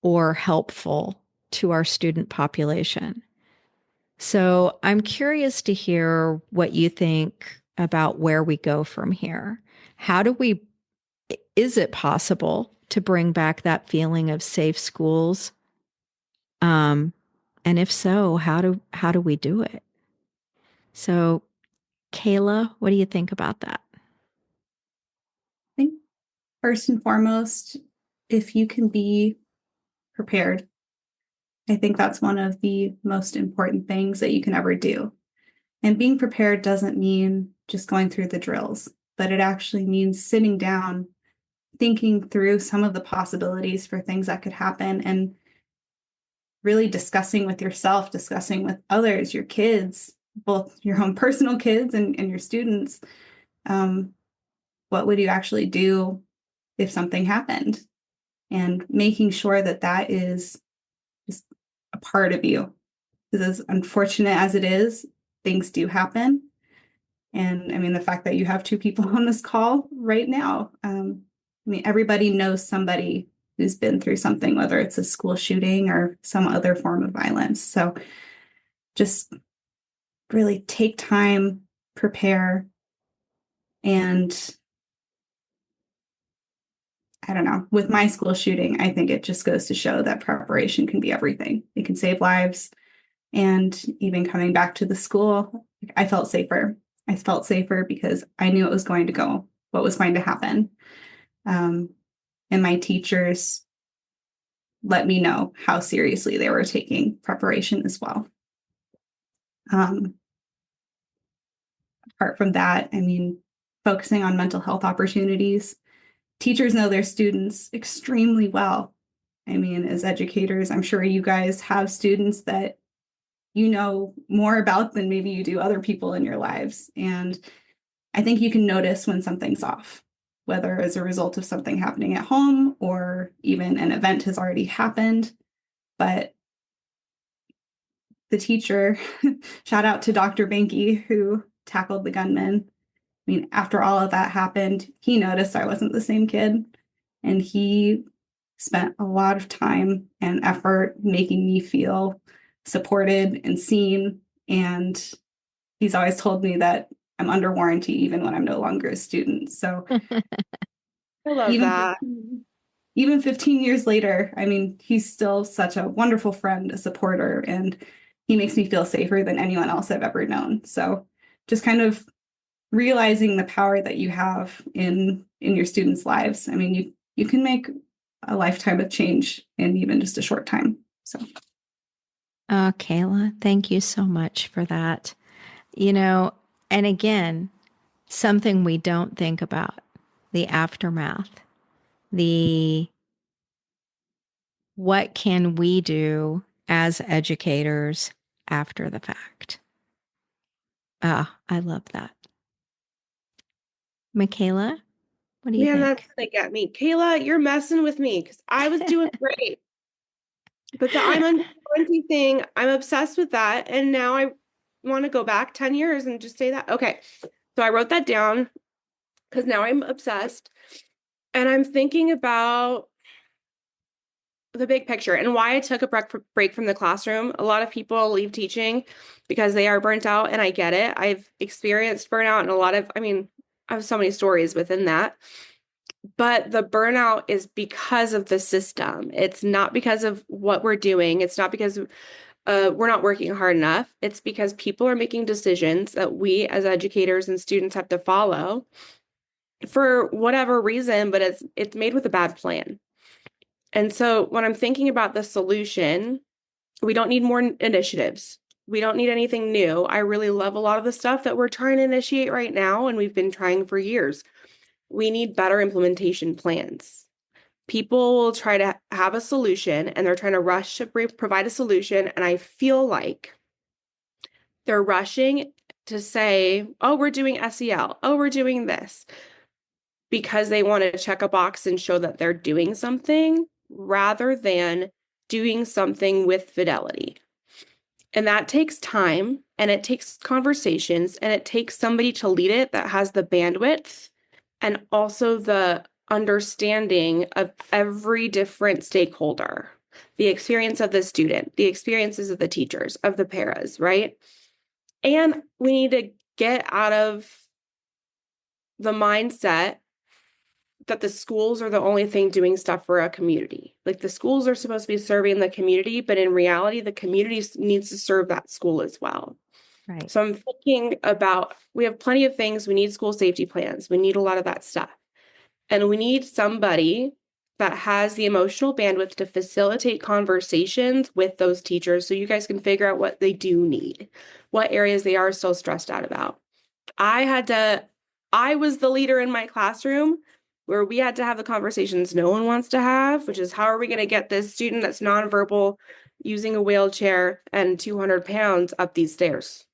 or helpful to our student population? So I'm curious to hear what you think about where we go from here. How do we, is it possible to bring back that feeling of safe schools? Um, and if so, how do we do it? So, Kayla, what do you think about that? I think first and foremost, if you can be prepared, I think that's one of the most important things that you can ever do. And being prepared doesn't mean just going through the drills, but it actually means sitting down, thinking through some of the possibilities for things that could happen, and really discussing with yourself, discussing with others, your kids, both your own personal kids and your students. Um, what would you actually do if something happened? And making sure that that is just a part of you. Because as unfortunate as it is, things do happen. And I mean, the fact that you have two people on this call right now, I mean, everybody knows somebody who's been through something, whether it's a school shooting or some other form of violence. So just really take time, prepare, and I don't know, with my school shooting, I think it just goes to show that preparation can be everything. It can save lives. And even coming back to the school, I felt safer. I felt safer because I knew it was going to go, what was going to happen. Um, and my teachers let me know how seriously they were taking preparation as well. Um, Apart from that, I mean, focusing on mental health opportunities, teachers know their students extremely well. I mean, as educators, I'm sure you guys have students that you know more about than maybe you do other people in your lives. And I think you can notice when something's off, whether as a result of something happening at home or even an event has already happened. But the teacher, shout out to Dr. Banky, who tackled the gunman. I mean, after all of that happened, he noticed I wasn't the same kid. And he spent a lot of time and effort making me feel supported and seen. And he's always told me that I'm under warranty even when I'm no longer a student. So I love even that. even 15 years later, I mean, he's still such a wonderful friend, a supporter, and he makes me feel safer than anyone else I've ever known. So just kind of realizing the power that you have in your students' lives. I mean, you can make a lifetime of change in even just a short time. So Kayla, thank you so much for that. And again, something we don't think about, the aftermath, the what can we do as educators after the fact? I love that. Michaela, what do you Man, that's think? gonna get me. Kayla, you're messing with me because I was doing great. But the I'm under 20 thing, I'm obsessed with that. And now I want to go back 10 years and just say that. Okay. So I wrote that down because now I'm obsessed. And I'm thinking about the big picture and why I took a break from the classroom. A lot of people leave teaching because they are burnt out, and I get it. I've experienced burnout and I have so many stories within that. But the burnout is because of the system. It's not because of what we're doing. It's not because we're not working hard enough. It's because people are making decisions that we as educators and students have to follow for whatever reason, but it's made with a bad plan. And so when I'm thinking about the solution, we don't need more initiatives. We don't need anything new. I really love a lot of the stuff that we're trying to initiate right now, and we've been trying for years. We need better implementation plans. People will try to have a solution and they're trying to rush to provide a solution. And I feel like they're rushing to say, oh, we're doing SEL. Oh, we're doing this because they want to check a box and show that they're doing something rather than doing something with fidelity. And that takes time and it takes conversations and it takes somebody to lead it that has the bandwidth and also the understanding of every different stakeholder, the experience of the student, the experiences of the teachers, of the paras, right? And we need to get out of the mindset that the schools are the only thing doing stuff for a community. Like the schools are supposed to be serving the community, but in reality, the community needs to serve that school as well. Right. So I'm thinking about, we have plenty of things. We need school safety plans. We need a lot of that stuff. And we need somebody that has the emotional bandwidth to facilitate conversations with those teachers so you guys can figure out what they do need, what areas they are still stressed out about. I was the leader in my classroom where we had to have the conversations no one wants to have, which is how are we going to get this student that's nonverbal using a wheelchair and 200 pounds up these stairs?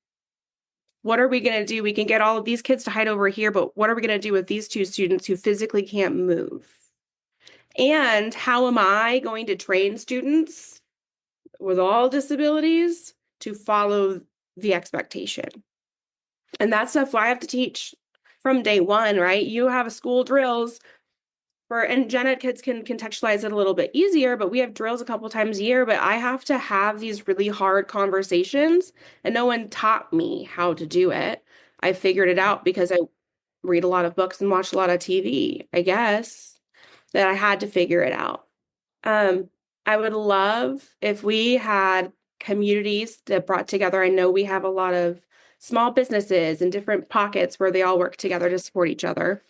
What are we going to do? We can get all of these kids to hide over here, but what are we going to do with these two students who physically can't move? And how am I going to train students with all disabilities to follow the expectation? And that's stuff I have to teach from day one, right? You have a school drills and gen ed kids can contextualize it a little bit easier, but we have drills a couple times a year, but I have to have these really hard conversations and no one taught me how to do it. I figured it out because I read a lot of books and watch a lot of TV, I guess, that I had to figure it out. I would love if we had communities that brought together. I know we have a lot of small businesses and different pockets where they all work together to support each other.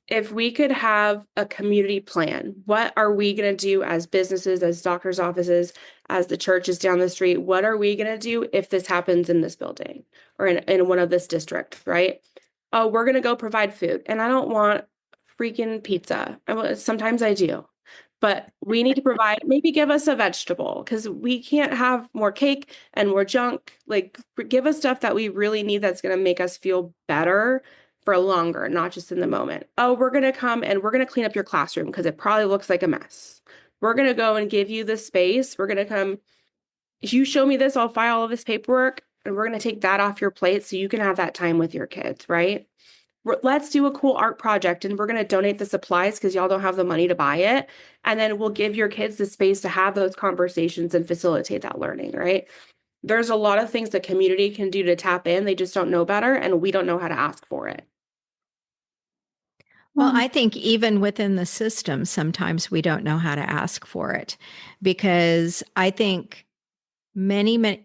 If we could have a community plan, what are we going to do as businesses, as doctors' offices, as the churches down the street? What are we going to do if this happens in this building or in one of this district, right? Oh, we're going to go provide food. And I don't want freaking pizza. Sometimes I do. But we need to provide, maybe give us a vegetable because we can't have more cake and more junk. Like, give us stuff that we really need that's going to make us feel better for longer, not just in the moment. Oh, we're going to come and we're going to clean up your classroom because it probably looks like a mess. We're going to go and give you the space. We're going to come. If you show me this, I'll file all of this paperwork and we're going to take that off your plate so you can have that time with your kids, right? Let's do a cool art project and we're going to donate the supplies because y'all don't have the money to buy it. And then we'll give your kids the space to have those conversations and facilitate that learning, right? There's a lot of things the community can do to tap in. They just don't know better and we don't know how to ask for it. Well, I think even within the system, sometimes we don't know how to ask for it because I think many,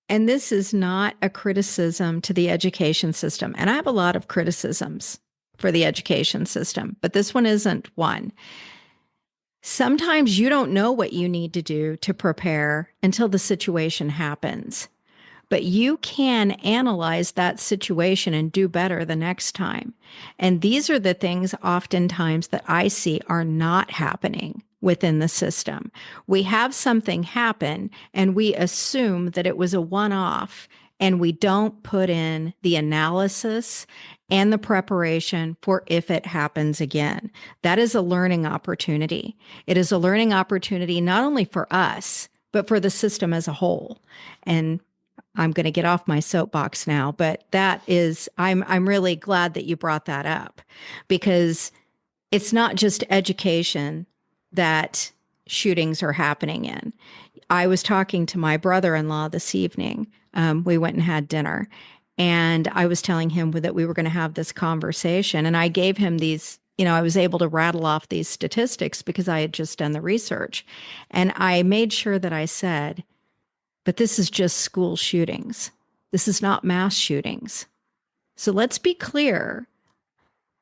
and this is not a criticism to the education system. And I have a lot of criticisms for the education system, but this one isn't one. Sometimes you don't know what you need to do to prepare until the situation happens. But you can analyze that situation and do better the next time. And these are the things oftentimes that I see are not happening within the system. We have something happen and we assume that it was a one-off and we don't put in the analysis and the preparation for if it happens again. That is a learning opportunity. It is a learning opportunity not only for us, but for the system as a whole. And I'm going to get off my soapbox now, but that is, I'm really glad that you brought that up because it's not just education that shootings are happening in. I was talking to my brother-in-law this evening. We went and had dinner and I was telling him that we were going to have this conversation and I gave him these, I was able to rattle off these statistics because I had just done the research and I made sure that I said, but this is just school shootings. This is not mass shootings. So let's be clear.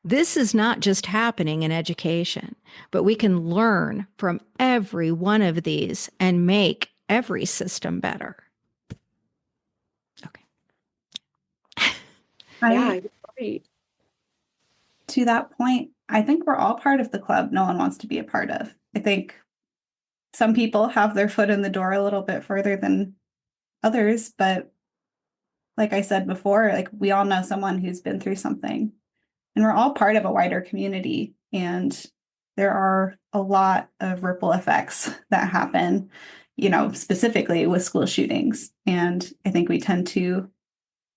This is not just happening in education, but we can learn from every one of these and make every system better. Okay. Yeah, you're right. To that point, I think we're all part of the club no one wants to be a part of. I think some people have their foot in the door a little bit further than others, but like I said before, like we all know someone who's been through something and we're all part of a wider community. And there are a lot of ripple effects that happen, specifically with school shootings. And I think we tend to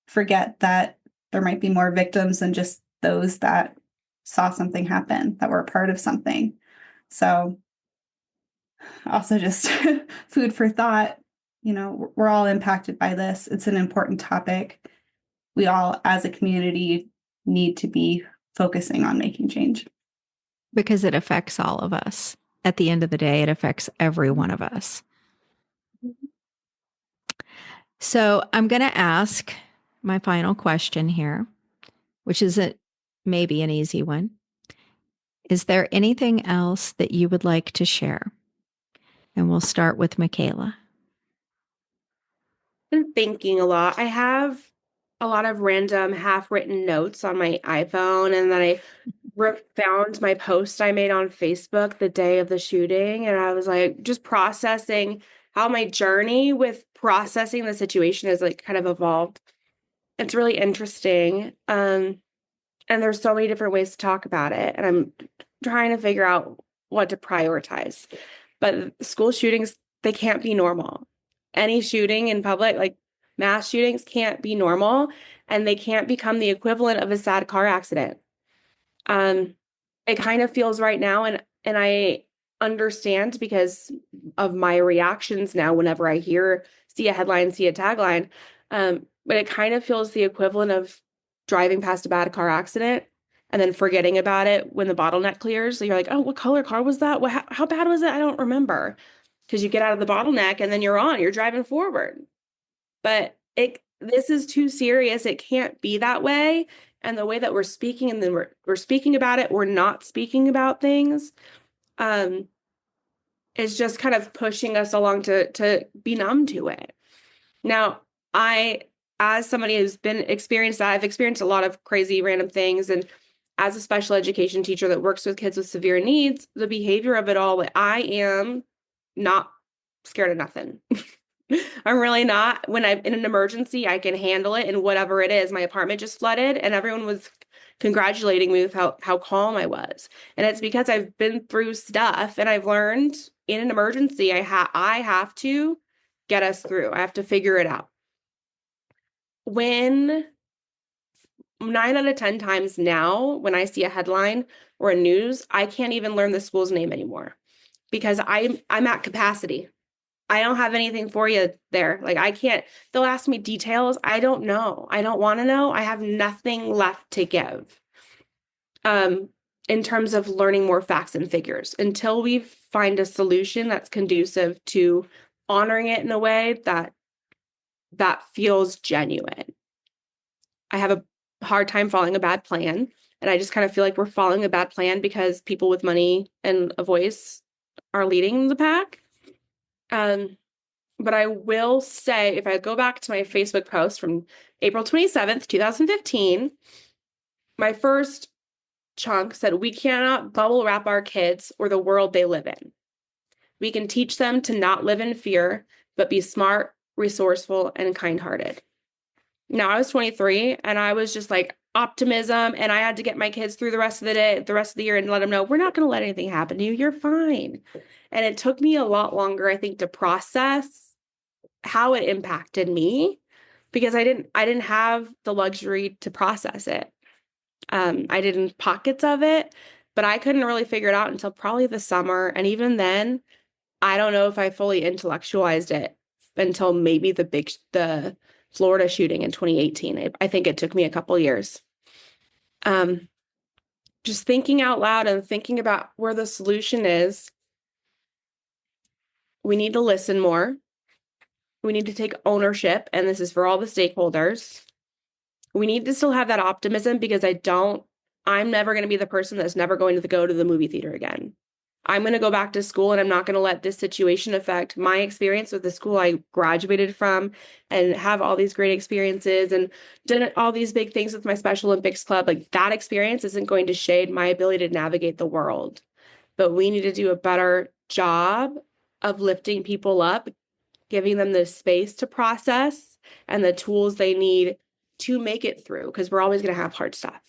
forget that there might be more victims than just those that saw something happen, that were a part of something. So also just food for thought, we're all impacted by this. It's an important topic. We all, as a community, need to be focusing on making change. Because it affects all of us. At the end of the day, it affects every one of us. So I'm going to ask my final question here, which is maybe an easy one. Is there anything else that you would like to share? And we'll start with Michela. Been thinking a lot. I have a lot of random half-written notes on my iPhone, and then I found my post I made on Facebook the day of the shooting, and I was like just processing how my journey with processing the situation has like kind of evolved. It's really interesting. And there's so many different ways to talk about it, and I'm trying to figure out what to prioritize. But school shootings, they can't be normal. Any shooting in public, like mass shootings, can't be normal, and they can't become the equivalent of a sad car accident. It kind of feels right now, and I understand because of my reactions now whenever I see a headline, see a tagline. But it kind of feels the equivalent of driving past a bad car accident and then forgetting about it when the bottleneck clears. So you're like, oh, what color car was that? How bad was it? I don't remember. Because you get out of the bottleneck and then you're driving forward. But this is too serious. It can't be that way. And the way that we're speaking and then we're speaking about it, we're not speaking about things. Is just kind of pushing us along to be numb to it. Now, as somebody who's been experienced that, I've experienced a lot of crazy random things, and as a special education teacher that works with kids with severe needs, the behavior of it all, like, I am not scared of nothing. I'm really not. When I'm in an emergency, I can handle it, and whatever it is. My apartment just flooded and everyone was congratulating me with how calm I was. And it's because I've been through stuff and I've learned in an emergency, I have to get us through. I have to figure it out. When 9 out of 10 times now, when I see a headline or a news, I can't even learn the school's name anymore because I'm at capacity. I don't have anything for you there. Like, I can't, they'll ask me details. I don't know. I don't want to know. I have nothing left to give. In terms of learning more facts and figures, until we find a solution that's conducive to honoring it in a way that feels genuine. I have a hard time following a bad plan. And I just kind of feel like we're following a bad plan because people with money and a voice are leading the pack. But I will say, if I go back to my Facebook post from April 27th, 2015, my first chunk said, we cannot bubble wrap our kids or the world they live in. We can teach them to not live in fear, but be smart, resourceful, and kind-hearted. Now, I was 23 and I was just like optimism, and I had to get my kids through the rest of the day, the rest of the year, and let them know, we're not going to let anything happen to you. You're fine. And it took me a lot longer, I think, to process how it impacted me because I didn't have the luxury to process it. I did in pockets of it, but I couldn't really figure it out until probably the summer. And even then, I don't know if I fully intellectualized it until maybe the Florida shooting in 2018. I think it took me a couple years. Just thinking out loud and thinking about where the solution is. We need to listen more. We need to take ownership, and this is for all the stakeholders. We need to still have that optimism because I'm never going to be the person that's never going to go to the movie theater again. I'm going to go back to school, and I'm not going to let this situation affect my experience with the school I graduated from and have all these great experiences and done all these big things with my Special Olympics club. Like, that experience isn't going to shade my ability to navigate the world. But we need to do a better job of lifting people up, giving them the space to process and the tools they need to make it through, because we're always going to have hard stuff.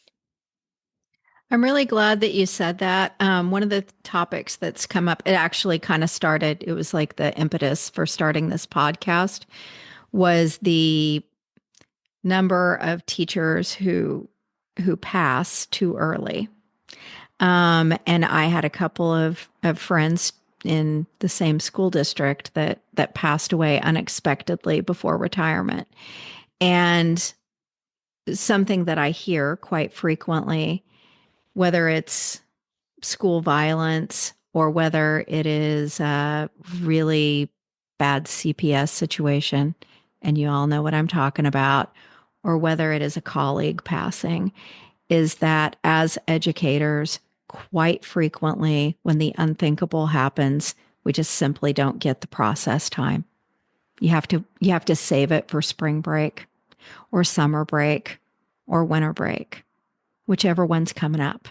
I'm really glad that you said that. One of the topics that's come up, it actually kind of started, it was like the impetus for starting this podcast, was the number of teachers who pass too early. And I had a couple of friends in the same school district that passed away unexpectedly before retirement. And something that I hear quite frequently, whether it's school violence or whether it is a really bad CPS situation, and you all know what I'm talking about, or whether it is a colleague passing, is that as educators, quite frequently when the unthinkable happens, we just simply don't get the process time. You have to save it for spring break or summer break or winter break, whichever one's coming up.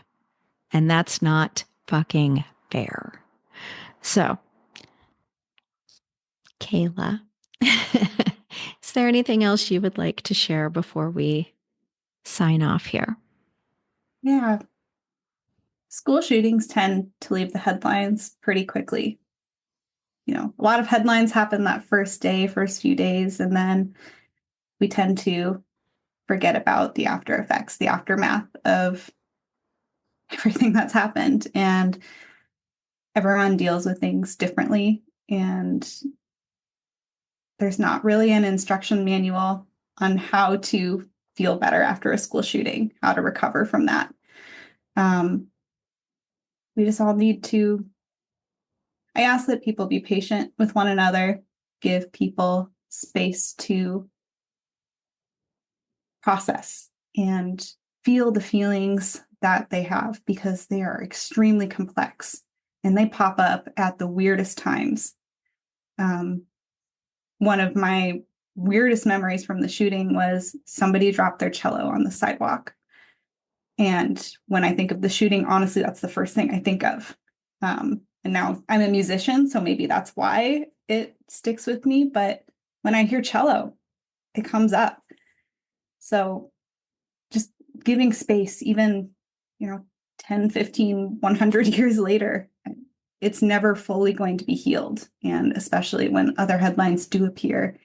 And that's not fucking fair. So, Kaela, is there anything else you would like to share before we sign off here? Yeah. School shootings tend to leave the headlines pretty quickly. You know, a lot of headlines happen that first few days, and then we tend to forget about the after effects, the aftermath of everything that's happened. And everyone deals with things differently. And there's not really an instruction manual on how to feel better after a school shooting, how to recover from that. We just all need to, I ask that people be patient with one another, give people space to process and feel the feelings that they have, because they are extremely complex and they pop up at the weirdest times. One of my weirdest memories from the shooting was somebody dropped their cello on the sidewalk. And when I think of the shooting, honestly, that's the first thing I think of. And now I'm a musician, so maybe that's why it sticks with me. But when I hear cello, it comes up. So just giving space, even, 10, 15, 100 years later, it's never fully going to be healed. And especially when other headlines do appear,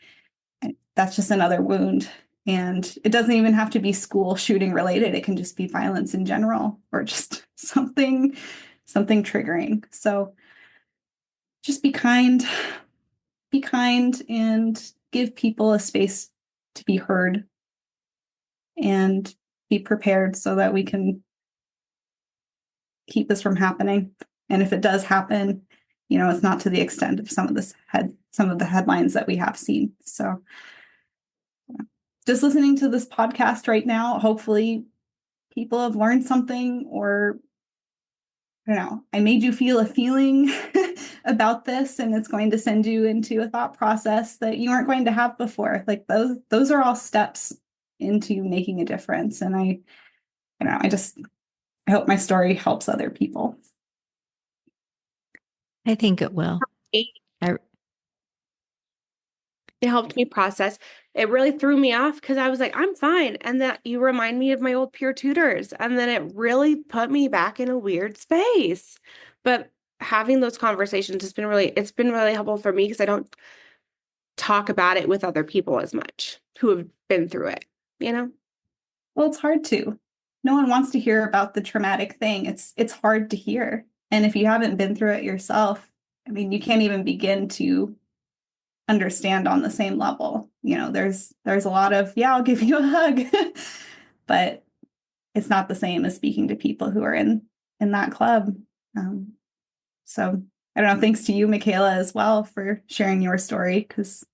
that's just another wound. And it doesn't even have to be school shooting related. It can just be violence in general or just something triggering. So just be kind, and give people a space to be heard and be prepared so that we can keep this from happening. And if it does happen, it's not to the extent of some of the headlines that we have seen. So just listening to this podcast right now, hopefully people have learned something, or I don't know, I made you feel a feeling about this, and it's going to send you into a thought process that you weren't going to have before. Like those are all steps into making a difference. And I hope my story helps other people. I think it will. It helped me process. It really threw me off because I was like, I'm fine. And that you remind me of my old peer tutors. And then it really put me back in a weird space. But having those conversations it's been really helpful for me because I don't talk about it with other people as much who have been through it, Well, it's hard to. No one wants to hear about the traumatic thing. It's hard to hear. And if you haven't been through it yourself, I mean, you can't even begin to understand on the same level. There's a lot of, yeah, I'll give you a hug, but it's not the same as speaking to people who are in that club. So I don't know, thanks to you, Michela, as well for sharing your story, because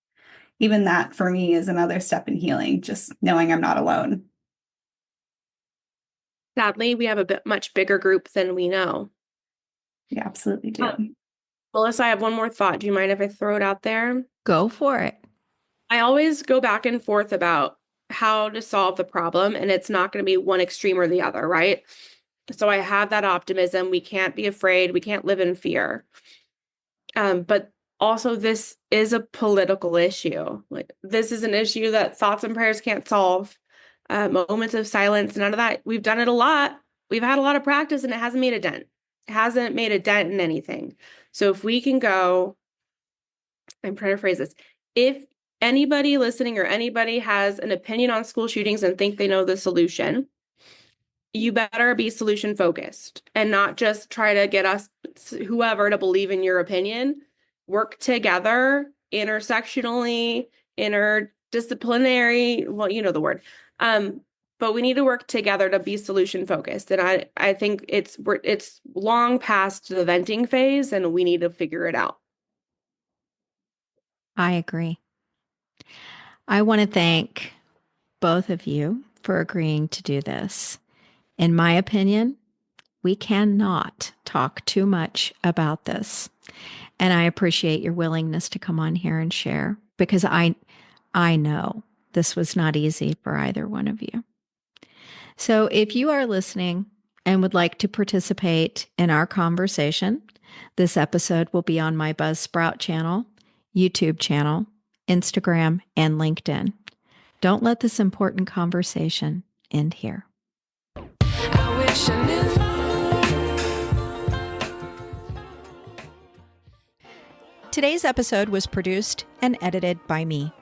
even that for me is another step in healing, just knowing I'm not alone. Sadly, we have a much bigger group than we know. We absolutely do. Melissa, I have one more thought. Do you mind if I throw it out there? Go for it. I always go back and forth about how to solve the problem, and it's not going to be one extreme or the other, right? So I have that optimism. We can't be afraid. We can't live in fear. But also, this is a political issue. Like, this is an issue that thoughts and prayers can't solve. Moments of silence, none of that. We've done it a lot. We've had a lot of practice, and it hasn't made a dent. It hasn't made a dent in anything. So if we can go, I'm trying to phrase this. If anybody listening or anybody has an opinion on school shootings and think they know the solution, you better be solution focused and not just try to get us, whoever, to believe in your opinion. Work together intersectionally, interdisciplinary, well, you know the word. But we need to work together to be solution focused. And I think it's long past the venting phase, and we need to figure it out. I agree. I want to thank both of you for agreeing to do this. In my opinion, we cannot talk too much about this. And I appreciate your willingness to come on here and share, because I know this was not easy for either one of you. So if you are listening and would like to participate in our conversation, this episode will be on my Buzzsprout channel, YouTube channel, Instagram, and LinkedIn. Don't let this important conversation end here. I wish I knew. Today's episode was produced and edited by me.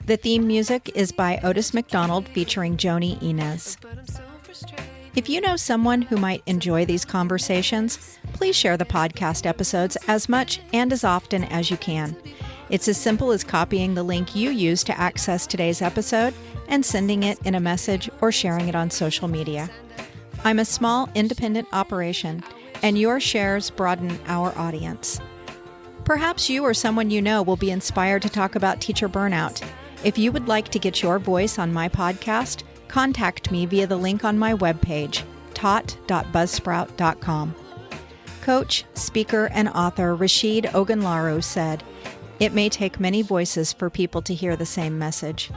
The theme music is by Otis McDonald featuring Joni Inez. But I'm so frustrated. If you know someone who might enjoy these conversations, please share the podcast episodes as much and as often as you can. It's as simple as copying the link you use to access today's episode and sending it in a message or sharing it on social media. I'm a small, independent operation, and your shares broaden our audience. Perhaps you or someone you know will be inspired to talk about teacher burnout. If you would like to get your voice on my podcast, contact me via the link on my webpage, taught.buzzsprout.com. Coach, speaker, and author Rashid Ogunlaru said, "It may take many voices for people to hear the same message.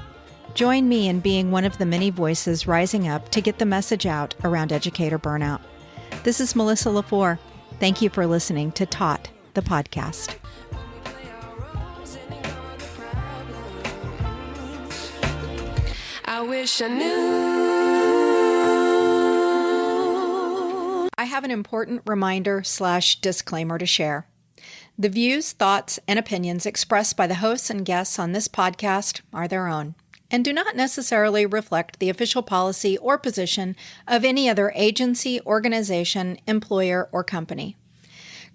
Join me in being one of the many voices rising up to get the message out around educator burnout. This is Melissa Lefort. Thank you for listening to Taught, the podcast. I wish I knew. I have an important reminder/disclaimer to share. The views, thoughts, and opinions expressed by the hosts and guests on this podcast are their own and do not necessarily reflect the official policy or position of any other agency, organization, employer, or company.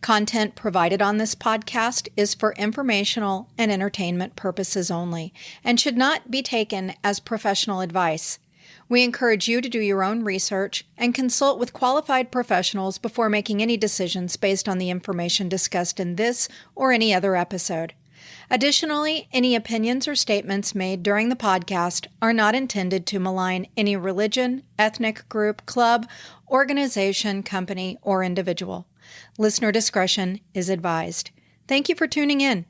Content provided on this podcast is for informational and entertainment purposes only and should not be taken as professional advice. We encourage you to do your own research and consult with qualified professionals before making any decisions based on the information discussed in this or any other episode. Additionally, any opinions or statements made during the podcast are not intended to malign any religion, ethnic group, club, organization, company, or individual. Listener discretion is advised. Thank you for tuning in.